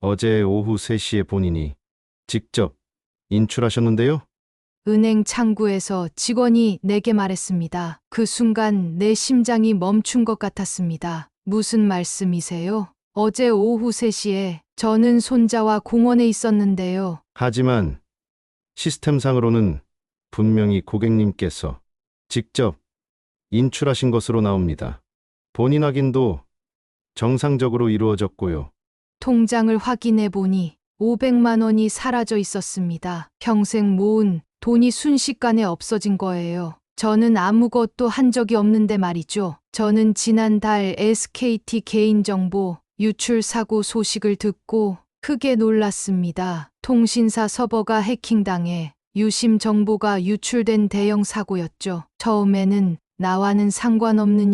어제 오후 3시에 본인이 직접 인출하셨는데요. 은행 창구에서 직원이 내게 말했습니다. 그 순간 내 심장이 멈춘 것 같았습니다. 무슨 말씀이세요? 어제 오후 3시에 저는 손자와 공원에 있었는데요. 하지만 시스템상으로는 분명히 고객님께서 직접 인출하신 것으로 나옵니다. 본인 확인도 정상적으로 이루어졌고요. 통장을 확인해 보니 500만 원이 사라져 있었습니다. 평생 모은 돈이 순식간에 없어진 거예요. 저는 아무것도 한 적이 없는데 말이죠. 저는 지난달 SKT 개인정보 유출 사고 소식을 듣고 크게 놀랐습니다. 통신사 서버가 해킹당해 유심 정보가 유출된 대형 사고였죠. 처음에는 나와는 상관없는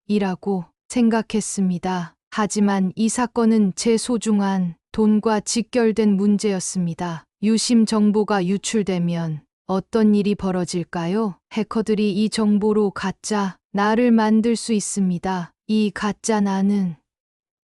일이라고 생각했습니다. 하지만 이 사건은 제 소중한 돈과 직결된 문제였습니다. 유심 정보가 유출되면 어떤 일이 벌어질까요? 해커들이 이 정보로 가짜 나를 만들 수 있습니다. 이 가짜 나는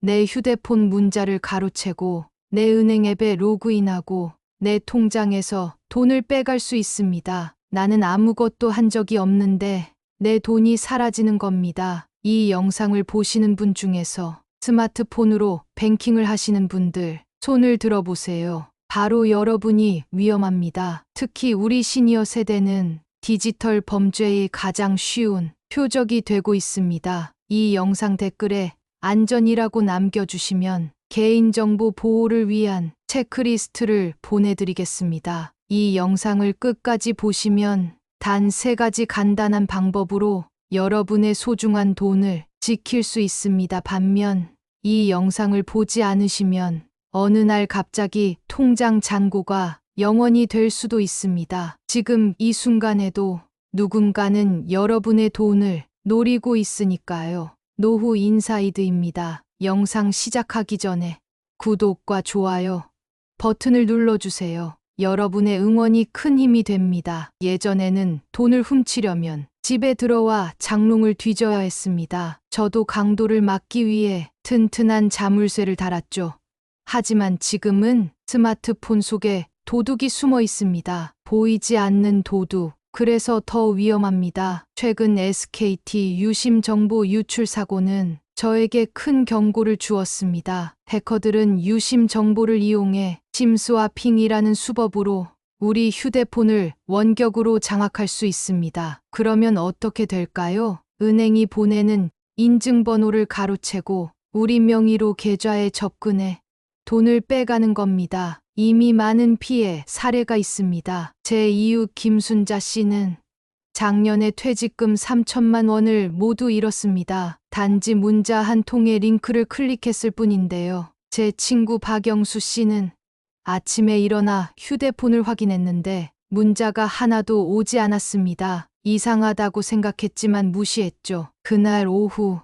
내 휴대폰 문자를 가로채고 내 은행 앱에 로그인하고 내 통장에서 돈을 빼갈 수 있습니다. 나는 아무것도 한 적이 없는데 내 돈이 사라지는 겁니다. 이 영상을 보시는 분 중에서 스마트폰으로 뱅킹을 하시는 분들 손을 들어보세요. 바로 여러분이 위험합니다. 특히 우리 시니어 세대는 디지털 범죄의 가장 쉬운 표적이 되고 있습니다. 이 영상 댓글에 안전이라고 남겨주시면 개인정보 보호를 위한 체크리스트를 보내드리겠습니다. 이 영상을 끝까지 보시면 단 3가지 간단한 방법으로 여러분의 소중한 돈을 지킬 수 있습니다. 반면 이 영상을 보지 않으시면 어느 날 갑자기 통장 잔고가 0원이 될 수도 있습니다. 지금 이 순간에도 누군가는 여러분의 돈을 노리고 있으니까요. 노후 인사이드입니다. 영상 시작하기 전에 구독과 좋아요 버튼을 눌러주세요. 여러분의 응원이 큰 힘이 됩니다. 예전에는 돈을 훔치려면 집에 들어와 장롱을 뒤져야 했습니다. 저도 강도를 막기 위해 튼튼한 자물쇠를 달았죠. 하지만 지금은 스마트폰 속에 도둑이 숨어 있습니다. 보이지 않는 도둑. 그래서 더 위험합니다. 최근 SKT 유심 정보 유출 사고는 저에게 큰 경고를 주었습니다. 해커들은 유심 정보를 이용해 심스와 핑이라는 수법으로 우리 휴대폰을 원격으로 장악할 수 있습니다. 그러면 어떻게 될까요? 은행이 보내는 인증번호를 가로채고 우리 명의로 계좌에 접근해 돈을 빼가는 겁니다. 이미 많은 피해 사례가 있습니다. 제 이웃 김순자 씨는 작년에 퇴직금 3천만 원을 모두 잃었습니다. 단지 문자 한 통의 링크를 클릭했을 뿐인데요. 제 친구 박영수 씨는 아침에 일어나 휴대폰을 확인했는데 문자가 하나도 오지 않았습니다. 이상하다고 생각했지만 무시했죠. 그날 오후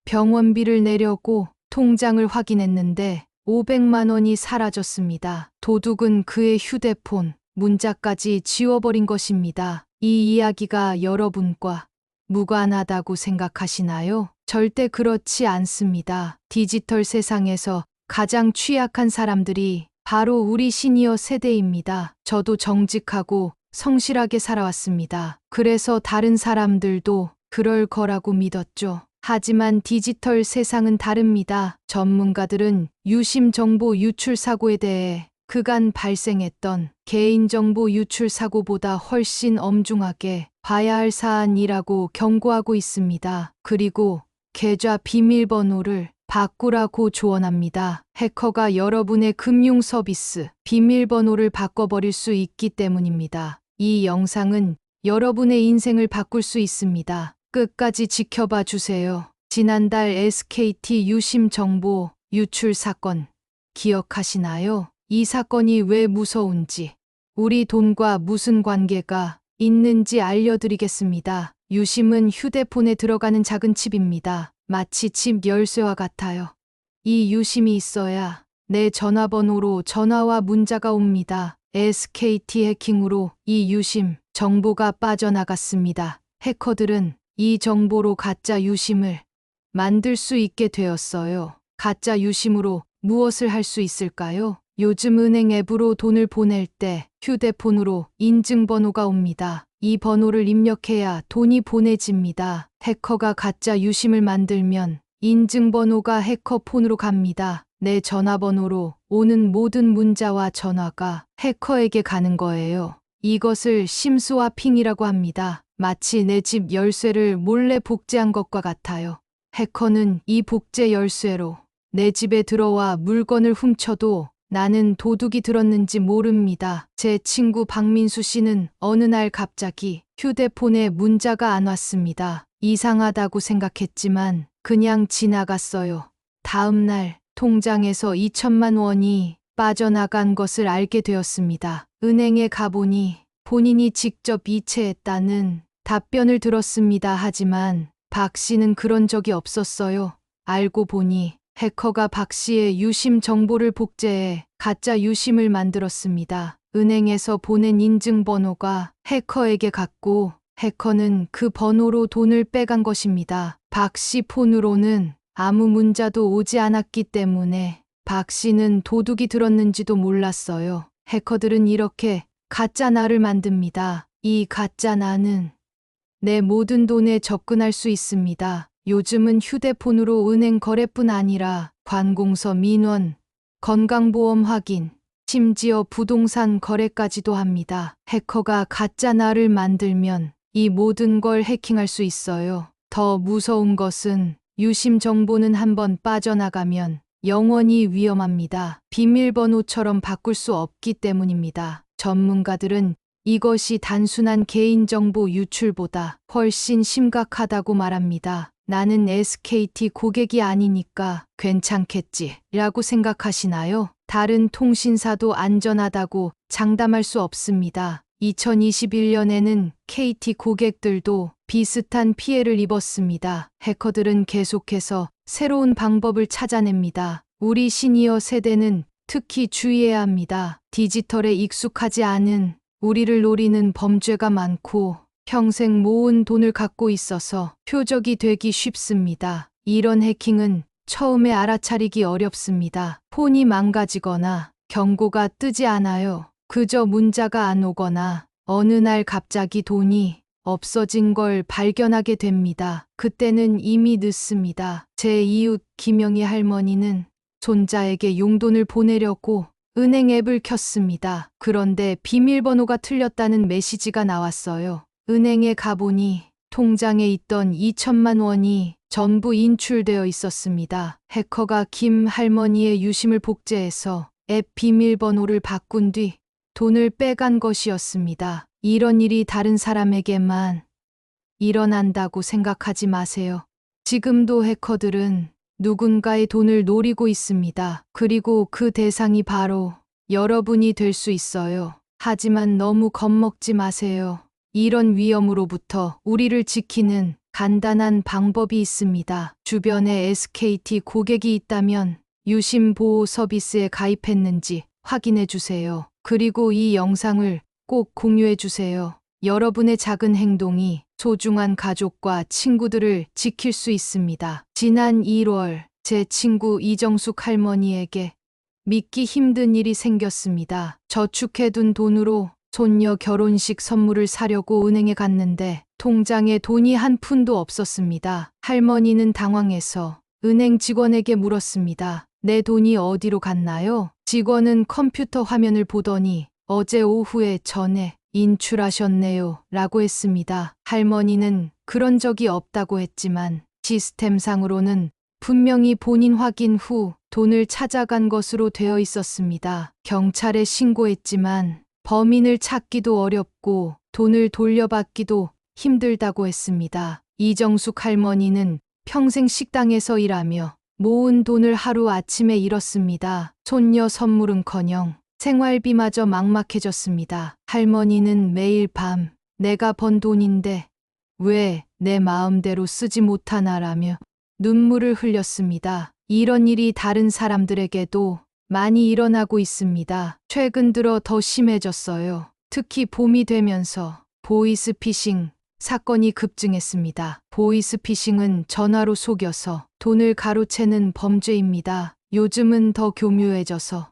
병원비를 내려고 통장을 확인했는데 500만 원이 사라졌습니다. 도둑은 그의 휴대폰, 문자까지 지워버린 것입니다. 이 이야기가 여러분과 무관하다고 생각하시나요? 절대 그렇지 않습니다. 디지털 세상에서 가장 취약한 사람들이 바로 우리 시니어 세대입니다. 저도 정직하고 성실하게 살아왔습니다. 그래서 다른 사람들도 그럴 거라고 믿었죠. 하지만 디지털 세상은 다릅니다. 전문가들은 유심 정보 유출 사고에 대해 그간 발생했던 개인정보 유출 사고보다 훨씬 엄중하게 봐야 할 사안이라고 경고하고 있습니다. 그리고 계좌 비밀번호를 바꾸라고 조언합니다. 해커가 여러분의 금융 서비스 비밀번호를 바꿔버릴 수 있기 때문입니다. 이 영상은 여러분의 인생을 바꿀 수 있습니다. 끝까지 지켜봐 주세요. 지난달 SKT 유심 정보 유출 사건 기억하시나요? 이 사건이 왜 무서운지, 우리 돈과 무슨 관계가 있는지 알려드리겠습니다. 유심은 휴대폰에 들어가는 작은 칩입니다. 마치 집 열쇠와 같아요. 이 유심이 있어야 내 전화번호로 전화와 문자가 옵니다. SKT 해킹으로 이 유심 정보가 빠져나갔습니다. 해커들은 이 정보로 가짜 유심을 만들 수 있게 되었어요. 가짜 유심으로 무엇을 할 수 있을까요? 요즘 은행 앱으로 돈을 보낼 때 휴대폰으로 인증번호가 옵니다. 이 번호를 입력해야 돈이 보내집니다. 해커가 가짜 유심을 만들면 인증번호가 해커 폰으로 갑니다. 내 전화번호로 오는 모든 문자와 전화가 해커에게 가는 거예요. 이것을 심스와핑이라고 합니다. 마치 내 집 열쇠를 몰래 복제한 것과 같아요. 해커는 이 복제 열쇠로 내 집에 들어와 물건을 훔쳐도 나는 도둑이 들었는지 모릅니다. 제 친구 박민수 씨는 어느 날 갑자기 휴대폰에 문자가 안 왔습니다. 이상하다고 생각했지만 그냥 지나갔어요. 다음 날 통장에서 2천만 원이 빠져나간 것을 알게 되었습니다. 은행에 가보니 본인이 직접 이체했다는 답변을 들었습니다. 하지만 박 씨는 그런 적이 없었어요. 알고 보니 해커가 박 씨의 유심 정보를 복제해 가짜 유심을 만들었습니다. 은행에서 보낸 인증번호가 해커에게 갔고 해커는 그 번호로 돈을 빼간 것입니다. 박 씨 폰으로는 아무 문자도 오지 않았기 때문에 박 씨는 도둑이 들었는지도 몰랐어요. 해커들은 이렇게 가짜 나를 만듭니다. 이 가짜 나는 내 모든 돈에 접근할 수 있습니다. 요즘은 휴대폰으로 은행 거래뿐 아니라 관공서 민원, 건강보험 확인, 심지어 부동산 거래까지도 합니다. 해커가 가짜 나를 만들면 이 모든 걸 해킹할 수 있어요. 더 무서운 것은 유심 정보는 한번 빠져나가면 영원히 위험합니다. 비밀번호처럼 바꿀 수 없기 때문입니다. 전문가들은 이것이 단순한 개인정보 유출보다 훨씬 심각하다고 말합니다. 나는 SKT 고객이 아니니까 괜찮겠지 라고 생각하시나요? 다른 통신사도 안전하다고 장담할 수 없습니다. 2021년에는 KT 고객들도 비슷한 피해를 입었습니다. 해커들은 계속해서 새로운 방법을 찾아냅니다. 우리 시니어 세대는 특히 주의해야 합니다. 디지털에 익숙하지 않은 우리를 노리는 범죄가 많고 평생 모은 돈을 갖고 있어서 표적이 되기 쉽습니다. 이런 해킹은 처음에 알아차리기 어렵습니다. 폰이 망가지거나 경고가 뜨지 않아요. 그저 문자가 안 오거나 어느 날 갑자기 돈이 없어진 걸 발견하게 됩니다. 그때는 이미 늦습니다. 제 이웃 김영희 할머니는 손자에게 용돈을 보내려고 은행 앱을 켰습니다. 그런데 비밀번호가 틀렸다는 메시지가 나왔어요. 은행에 가보니 통장에 있던 2천만 원이 전부 인출되어 있었습니다. 해커가 김 할머니의 유심을 복제해서 앱 비밀번호를 바꾼 뒤 돈을 빼간 것이었습니다. 이런 일이 다른 사람에게만 일어난다고 생각하지 마세요. 지금도 해커들은 누군가의 돈을 노리고 있습니다. 그리고 그 대상이 바로 여러분이 될 수 있어요. 하지만 너무 겁먹지 마세요. 이런 위험으로부터 우리를 지키는 간단한 방법이 있습니다. 주변에 SKT 고객이 있다면 유심 보호 서비스에 가입했는지 확인해 주세요. 그리고 이 영상을 꼭 공유해 주세요. 여러분의 작은 행동이 소중한 가족과 친구들을 지킬 수 있습니다. 지난 1월 제 친구 이정숙 할머니에게 믿기 힘든 일이 생겼습니다. 저축해둔 돈으로 손녀 결혼식 선물을 사려고 은행에 갔는데 통장에 돈이 한 푼도 없었습니다. 할머니는 당황해서 은행 직원에게 물었습니다. 내 돈이 어디로 갔나요? 직원은 컴퓨터 화면을 보더니 어제 오후에 전에 인출하셨네요 라고 했습니다. 할머니는 그런 적이 없다고 했지만 시스템상으로는 분명히 본인 확인 후 돈을 찾아간 것으로 되어 있었습니다. 경찰에 신고했지만 범인을 찾기도 어렵고 돈을 돌려받기도 힘들다고 했습니다. 이정숙 할머니는 평생 식당에서 일하며 모은 돈을 하루아침에 잃었습니다. 손녀 선물은커녕 생활비마저 막막해졌습니다. 할머니는 매일 밤 내가 번 돈인데 왜 내 마음대로 쓰지 못하나라며 눈물을 흘렸습니다. 이런 일이 다른 사람들에게도 많이 일어나고 있습니다. 최근 들어 더 심해졌어요. 특히 봄이 되면서 보이스피싱 사건이 급증했습니다. 보이스피싱은 전화로 속여서 돈을 가로채는 범죄입니다. 요즘은 더 교묘해져서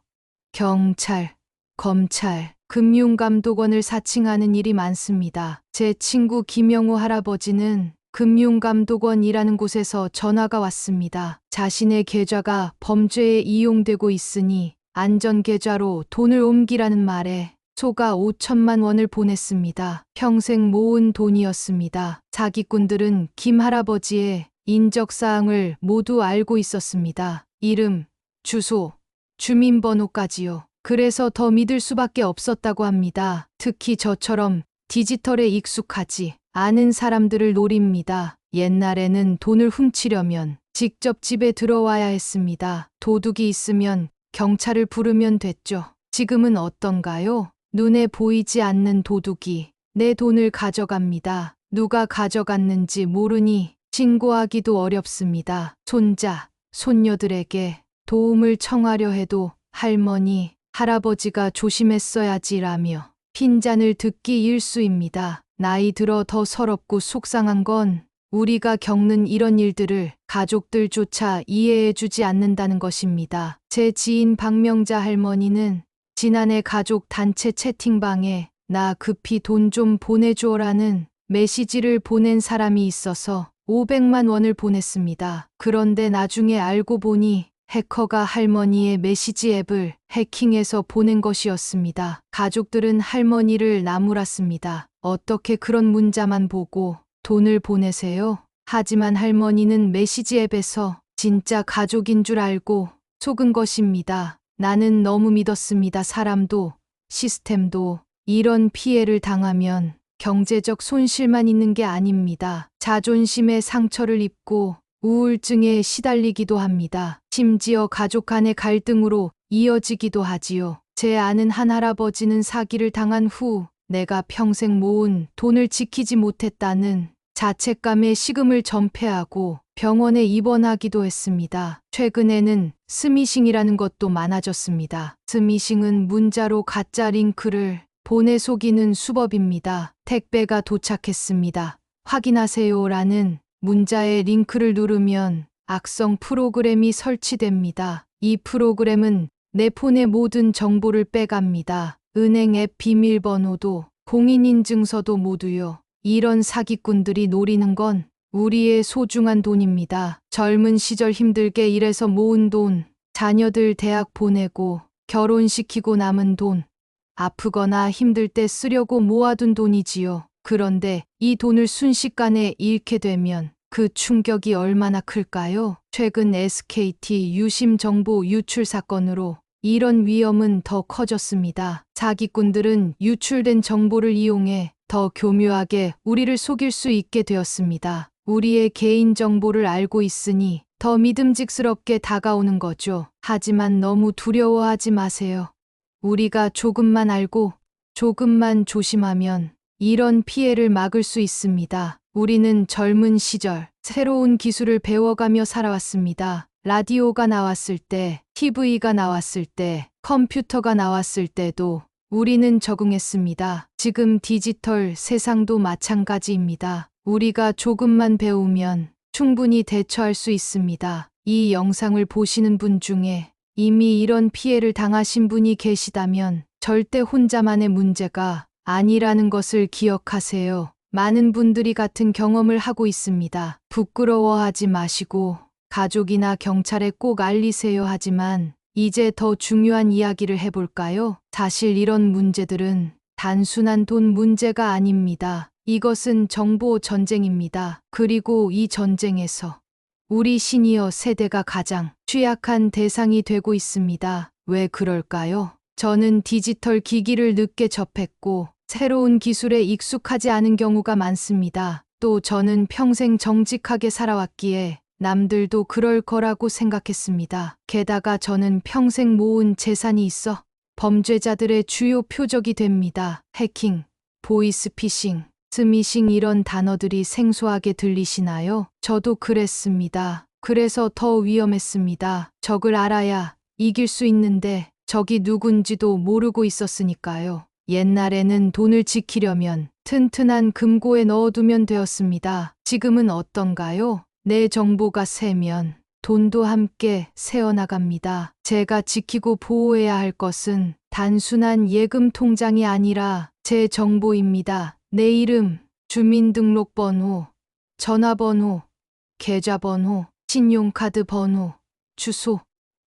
경찰, 검찰, 금융감독원을 사칭하는 일이 많습니다. 제 친구 김영우 할아버지는 금융감독원이라는 곳에서 전화가 왔습니다. 자신의 계좌가 범죄에 이용되고 있으니 안전계좌로 돈을 옮기라는 말에 소가 5천만 원을 보냈습니다. 평생 모은 돈이었습니다. 사기꾼들은 김 할아버지의 인적사항을 모두 알고 있었습니다. 이름, 주소, 주민번호까지요. 그래서 더 믿을 수밖에 없었다고 합니다. 특히 저처럼 디지털에 익숙하지 않은 사람들을 노립니다. 옛날에는 돈을 훔치려면 직접 집에 들어와야 했습니다. 도둑이 있으면 경찰을 부르면 됐죠. 지금은 어떤가요? 눈에 보이지 않는 도둑이 내 돈을 가져갑니다. 누가 가져갔는지 모르니 신고하기도 어렵습니다. 손자, 손녀들에게 도움을 청하려 해도 할머니, 할아버지가 조심했어야지라며 핀잔을 듣기 일쑤입니다. 나이 들어 더 서럽고 속상한 건 우리가 겪는 이런 일들을 가족들조차 이해해주지 않는다는 것입니다. 제 지인 박명자 할머니는 지난해 가족 단체 채팅방에 나 급히 돈 좀 보내줘라는 메시지를 보낸 사람이 있어서 500만 원을 보냈습니다. 그런데 나중에 알고 보니 해커가 할머니의 메시지 앱을 해킹해서 보낸 것이었습니다. 가족들은 할머니를 나무랐습니다. 어떻게 그런 문자만 보고 돈을 보내세요? 하지만 할머니는 메시지 앱에서 진짜 가족인 줄 알고 속은 것입니다. 나는 너무 믿었습니다. 사람도 시스템도 이런 피해를 당하면 경제적 손실만 있는 게 아닙니다. 자존심의 상처를 입고 우울증에 시달리기도 합니다. 심지어 가족 간의 갈등으로 이어지기도 하지요. 제 아는 한 할아버지는 사기를 당한 후 내가 평생 모은 돈을 지키지 못했다는 자책감에 식음을 전폐하고 병원에 입원하기도 했습니다. 최근에는 스미싱이라는 것도 많아졌습니다. 스미싱은 문자로 가짜 링크를 보내 속이는 수법입니다. 택배가 도착했습니다. 확인하세요라는 문자에 링크를 누르면 악성 프로그램이 설치됩니다. 이 프로그램은 내 폰의 모든 정보를 빼갑니다. 은행 앱 비밀번호도 공인인증서도 모두요. 이런 사기꾼들이 노리는 건 우리의 소중한 돈입니다. 젊은 시절 힘들게 일해서 모은 돈, 자녀들 대학 보내고 결혼시키고 남은 돈, 아프거나 힘들 때 쓰려고 모아둔 돈이지요. 그런데 이 돈을 순식간에 잃게 되면 그 충격이 얼마나 클까요? 최근 SKT 유심 정보 유출 사건으로 이런 위험은 더 커졌습니다. 사기꾼들은 유출된 정보를 이용해 더 교묘하게 우리를 속일 수 있게 되었습니다. 우리의 개인정보를 알고 있으니 더 믿음직스럽게 다가오는 거죠. 하지만 너무 두려워하지 마세요. 우리가 조금만 알고 조금만 조심하면 이런 피해를 막을 수 있습니다. 우리는 젊은 시절 새로운 기술을 배워가며 살아왔습니다. 라디오가 나왔을 때, TV가 나왔을 때, 컴퓨터가 나왔을 때도 우리는 적응했습니다. 지금 디지털 세상도 마찬가지입니다. 우리가 조금만 배우면 충분히 대처할 수 있습니다. 이 영상을 보시는 분 중에 이미 이런 피해를 당하신 분이 계시다면 절대 혼자만의 문제가 아니라는 것을 기억하세요. 많은 분들이 같은 경험을 하고 있습니다. 부끄러워하지 마시고 가족이나 경찰에 꼭 알리세요. 하지만 이제 더 중요한 이야기를 해볼까요? 사실 이런 문제들은 단순한 돈 문제가 아닙니다. 이것은 정보 전쟁입니다. 그리고 이 전쟁에서 우리 시니어 세대가 가장 취약한 대상이 되고 있습니다. 왜 그럴까요? 저는 디지털 기기를 늦게 접했고 새로운 기술에 익숙하지 않은 경우가 많습니다. 또 저는 평생 정직하게 살아왔기에 남들도 그럴 거라고 생각했습니다. 게다가 저는 평생 모은 재산이 있어 범죄자들의 주요 표적이 됩니다. 해킹, 보이스피싱, 스미싱 이런 단어들이 생소하게 들리시나요? 저도 그랬습니다. 그래서 더 위험했습니다. 적을 알아야 이길 수 있는데 적이 누군지도 모르고 있었으니까요. 옛날에는 돈을 지키려면 튼튼한 금고에 넣어두면 되었습니다. 지금은 어떤가요? 내 정보가 새면 돈도 함께 새어나갑니다. 제가 지키고 보호해야 할 것은 단순한 예금 통장이 아니라 제 정보입니다. 내 이름, 주민등록번호, 전화번호, 계좌번호, 신용카드 번호, 주소.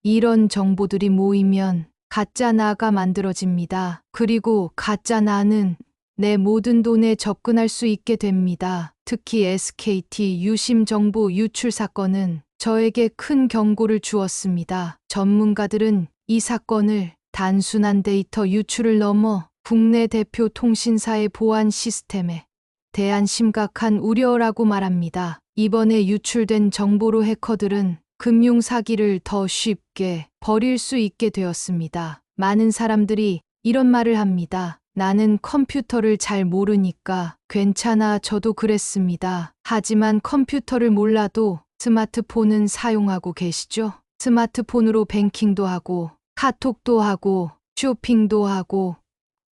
이런 정보들이 모이면 가짜 나가 만들어집니다. 그리고 가짜 나는 내 모든 돈에 접근할 수 있게 됩니다. 특히 SKT 유심 정보 유출 사건은 저에게 큰 경고를 주었습니다. 전문가들은 이 사건을 단순한 데이터 유출을 넘어 국내 대표 통신사의 보안 시스템에 대한 심각한 우려라고 말합니다. 이번에 유출된 정보로 해커들은 금융 사기를 더 쉽게 벌일 수 있게 되었습니다. 많은 사람들이 이런 말을 합니다. 나는 컴퓨터를 잘 모르니까 괜찮아. 저도 그랬습니다. 하지만 컴퓨터를 몰라도 스마트폰은 사용하고 계시죠? 스마트폰으로 뱅킹도 하고 카톡도 하고 쇼핑도 하고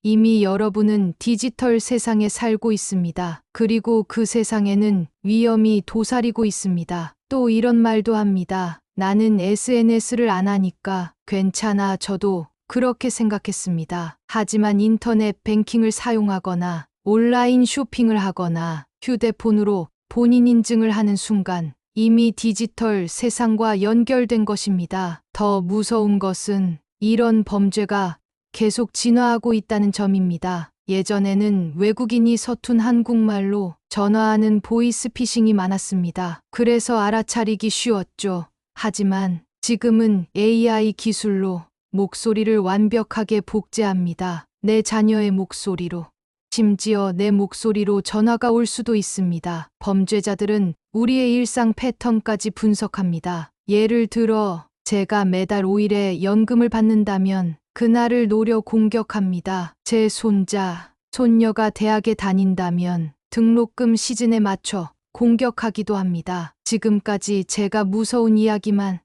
이미 여러분은 디지털 세상에 살고 있습니다. 그리고 그 세상에는 위험이 도사리고 있습니다. 또 이런 말도 합니다. 나는 SNS를 안 하니까 괜찮아. 저도 그렇게 생각했습니다. 하지만 인터넷 뱅킹을 사용하거나 온라인 쇼핑을 하거나 휴대폰으로 본인 인증을 하는 순간 이미 디지털 세상과 연결된 것입니다. 더 무서운 것은 이런 범죄가 계속 진화하고 있다는 점입니다. 예전에는 외국인이 서툰 한국말로 전화하는 보이스피싱이 많았습니다. 그래서 알아차리기 쉬웠죠. 하지만 지금은 AI 기술로 목소리를 완벽하게 복제합니다. 내 자녀의 목소리로, 심지어 내 목소리로 전화가 올 수도 있습니다. 범죄자들은 우리의 일상 패턴까지 분석합니다. 예를 들어 제가 매달 5일에 연금을 받는다면 그날을 노려 공격합니다. 제 손자, 손녀가 대학에 다닌다면 등록금 시즌에 맞춰 공격하기도 합니다. 지금까지 제가 무서운 이야기만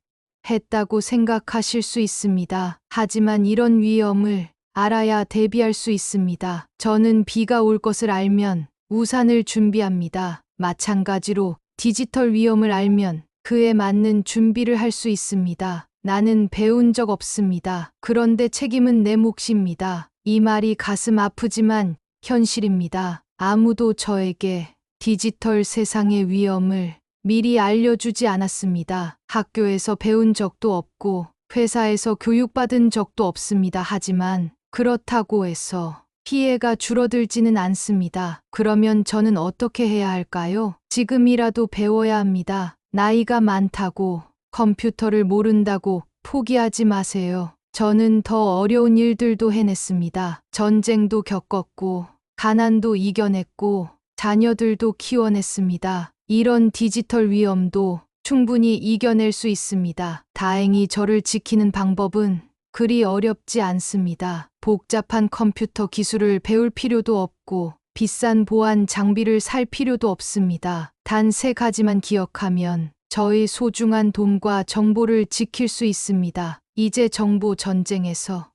했다고 생각하실 수 있습니다. 하지만 이런 위험을 알아야 대비할 수 있습니다. 저는 비가 올 것을 알면 우산을 준비합니다. 마찬가지로 디지털 위험을 알면 그에 맞는 준비를 할 수 있습니다. 나는 배운 적 없습니다. 그런데 책임은 내 몫입니다. 이 말이 가슴 아프지만 현실입니다. 아무도 저에게 디지털 세상의 위험을 미리 알려주지 않았습니다. 학교에서 배운 적도 없고 회사에서 교육받은 적도 없습니다. 하지만 그렇다고 해서 피해가 줄어들지는 않습니다. 그러면 저는 어떻게 해야 할까요? 지금이라도 배워야 합니다. 나이가 많다고 컴퓨터를 모른다고 포기하지 마세요. 저는 더 어려운 일들도 해냈습니다. 전쟁도 겪었고, 가난도 이겨냈고, 자녀들도 키워냈습니다. 이런 디지털 위험도 충분히 이겨낼 수 있습니다. 다행히 저를 지키는 방법은 그리 어렵지 않습니다. 복잡한 컴퓨터 기술을 배울 필요도 없고, 비싼 보안 장비를 살 필요도 없습니다. 단 3가지만 기억하면 저의 소중한 돈과 정보를 지킬 수 있습니다. 이제 정보 전쟁에서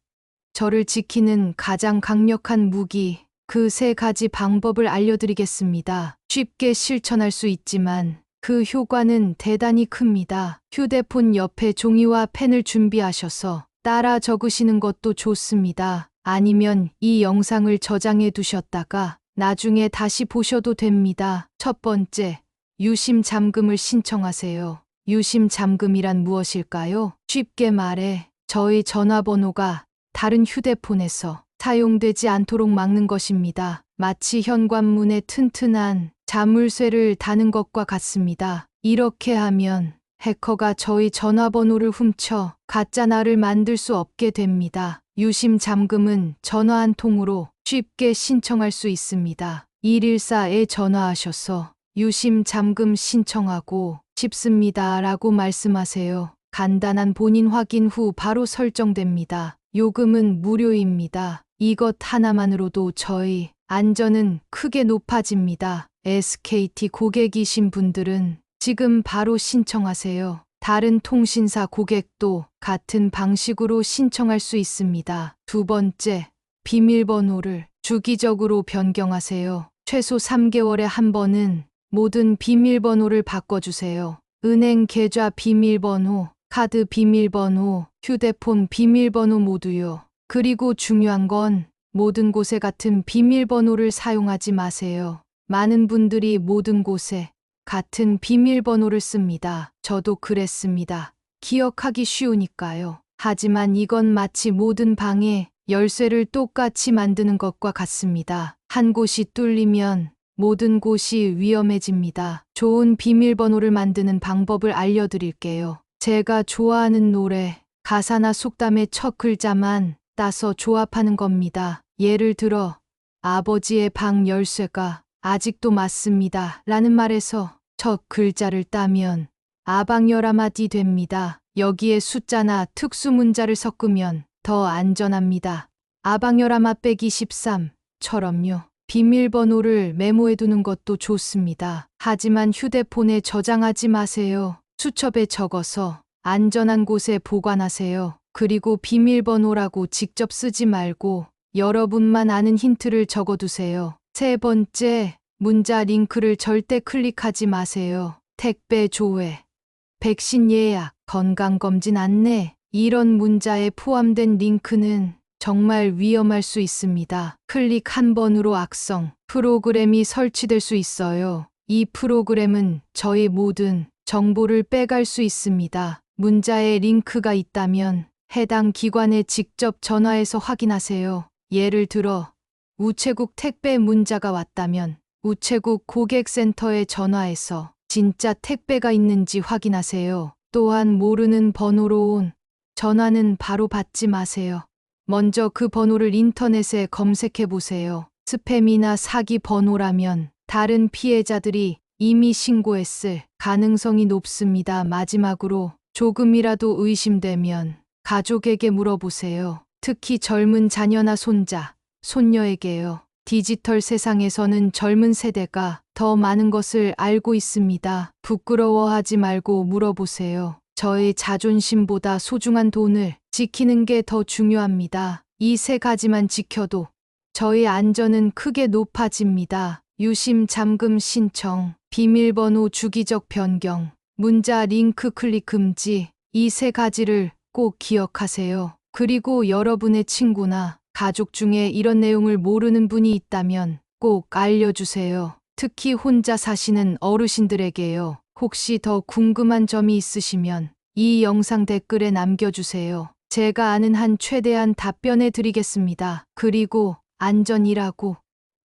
저를 지키는 가장 강력한 무기, 그 3가지 방법을 알려드리겠습니다. 쉽게 실천할 수 있지만 그 효과는 대단히 큽니다. 휴대폰 옆에 종이와 펜을 준비하셔서 따라 적으시는 것도 좋습니다. 아니면 이 영상을 저장해 두셨다가 나중에 다시 보셔도 됩니다. 첫 번째, 유심 잠금을 신청하세요. 유심 잠금이란 무엇일까요? 쉽게 말해 저의 전화번호가 다른 휴대폰에서 사용되지 않도록 막는 것입니다. 마치 현관문에 튼튼한 자물쇠를 다는 것과 같습니다. 이렇게 하면 해커가 저희 전화번호를 훔쳐 가짜 나를 만들 수 없게 됩니다. 유심 잠금은 전화 한 통으로 쉽게 신청할 수 있습니다. 114에 전화하셔서 유심 잠금 신청하고 싶습니다 라고 말씀하세요. 간단한 본인 확인 후 바로 설정됩니다. 요금은 무료입니다. 이것 하나만으로도 저희 안전은 크게 높아집니다. SKT 고객이신 분들은 지금 바로 신청하세요. 다른 통신사 고객도 같은 방식으로 신청할 수 있습니다. 두 번째, 비밀번호를 주기적으로 변경하세요. 최소 3개월에 한 번은 모든 비밀번호를 바꿔주세요. 은행 계좌 비밀번호, 카드 비밀번호, 휴대폰 비밀번호 모두요. 그리고 중요한 건 모든 곳에 같은 비밀번호를 사용하지 마세요. 많은 분들이 모든 곳에 같은 비밀번호를 씁니다. 저도 그랬습니다. 기억하기 쉬우니까요. 하지만 이건 마치 모든 방에 열쇠를 똑같이 만드는 것과 같습니다. 한 곳이 뚫리면 모든 곳이 위험해집니다. 좋은 비밀번호를 만드는 방법을 알려드릴게요. 제가 좋아하는 노래, 가사나 속담의 첫 글자만 따서 조합하는 겁니다. 예를 들어, 아버지의 방 열쇠가 아직도 맞습니다. 라는 말에서 첫 글자를 따면 아방열아마디 됩니다. 여기에 숫자나 특수 문자를 섞으면 더 안전합니다. 아방열아마 빼기 13처럼요. 비밀번호를 메모해 두는 것도 좋습니다. 하지만 휴대폰에 저장하지 마세요. 수첩에 적어서 안전한 곳에 보관하세요. 그리고 비밀번호라고 직접 쓰지 말고 여러분만 아는 힌트를 적어두세요. 세 번째, 문자 링크를 절대 클릭하지 마세요. 택배 조회, 백신 예약, 건강검진 안내, 이런 문자에 포함된 링크는 정말 위험할 수 있습니다. 클릭 한 번으로 악성 프로그램이 설치될 수 있어요. 이 프로그램은 저희 모든 정보를 빼갈 수 있습니다. 문자에 링크가 있다면 해당 기관에 직접 전화해서 확인하세요. 예를 들어 우체국 택배 문자가 왔다면 우체국 고객센터에 전화해서 진짜 택배가 있는지 확인하세요. 또한 모르는 번호로 온 전화는 바로 받지 마세요. 먼저 그 번호를 인터넷에 검색해 보세요. 스팸이나 사기 번호라면 다른 피해자들이 이미 신고했을 가능성이 높습니다. 마지막으로 조금이라도 의심되면 가족에게 물어보세요. 특히 젊은 자녀나 손자, 손녀에게요. 디지털 세상에서는 젊은 세대가 더 많은 것을 알고 있습니다. 부끄러워하지 말고 물어보세요. 저의 자존심보다 소중한 돈을 지키는 게 더 중요합니다. 이 세 가지만 지켜도 저의 안전은 크게 높아집니다. 유심 잠금 신청, 비밀번호 주기적 변경, 문자 링크 클릭 금지, 이 세 가지를 꼭 기억하세요. 그리고 여러분의 친구나 가족 중에 이런 내용을 모르는 분이 있다면 꼭 알려주세요. 특히 혼자 사시는 어르신들에게요. 혹시 더 궁금한 점이 있으시면 이 영상 댓글에 남겨주세요. 제가 아는 한 최대한 답변해 드리겠습니다. 그리고 안전이라고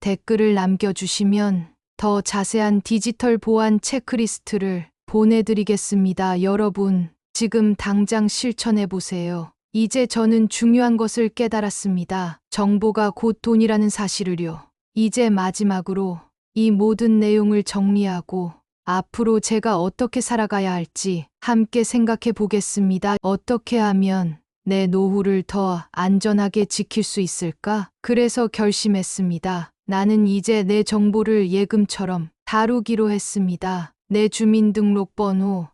댓글을 남겨주시면 더 자세한 디지털 보안 체크리스트를 보내드리겠습니다. 여러분, 지금 당장 실천해 보세요. 이제 저는 중요한 것을 깨달았습니다. 정보가 곧 돈이라는 사실을요. 이제 마지막으로 이 모든 내용을 정리하고 앞으로 제가 어떻게 살아가야 할지 함께 생각해 보겠습니다. 어떻게 하면 내 노후를 더 안전하게 지킬 수 있을까? 그래서 결심했습니다. 나는 이제 내 정보를 예금처럼 다루기로 했습니다. 내 주민등록번호,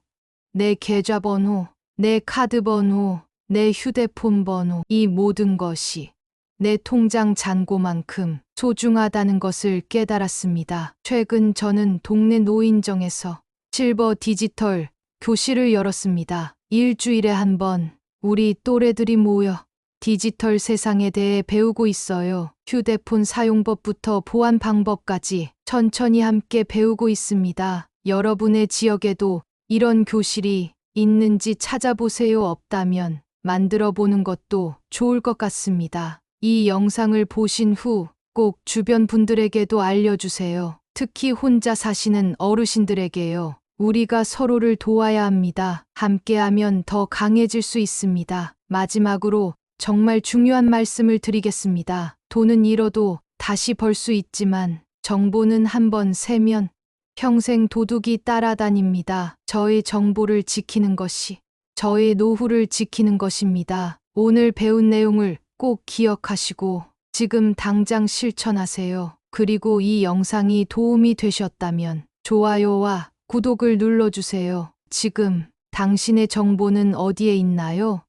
내 계좌번호, 내 카드번호, 내 휴대폰 번호, 이 모든 것이 내 통장 잔고만큼 소중하다는 것을 깨달았습니다. 최근 저는 동네 노인정에서 실버 디지털 교실을 열었습니다. 일주일에 한 번 우리 또래들이 모여 디지털 세상에 대해 배우고 있어요. 휴대폰 사용법부터 보안 방법까지 천천히 함께 배우고 있습니다. 여러분의 지역에도 이런 교실이 있는지 찾아보세요. 없다면 만들어 보는 것도 좋을 것 같습니다. 이 영상을 보신 후 꼭 주변 분들에게도 알려주세요. 특히 혼자 사시는 어르신들에게요. 우리가 서로를 도와야 합니다. 함께하면 더 강해질 수 있습니다. 마지막으로 정말 중요한 말씀을 드리겠습니다. 돈은 잃어도 다시 벌 수 있지만 정보는 한번 새면 평생 도둑이 따라다닙니다. 저의 정보를 지키는 것이 저의 노후를 지키는 것입니다. 오늘 배운 내용을 꼭 기억하시고 지금 당장 실천하세요. 그리고 이 영상이 도움이 되셨다면 좋아요와 구독을 눌러주세요. 지금 당신의 정보는 어디에 있나요?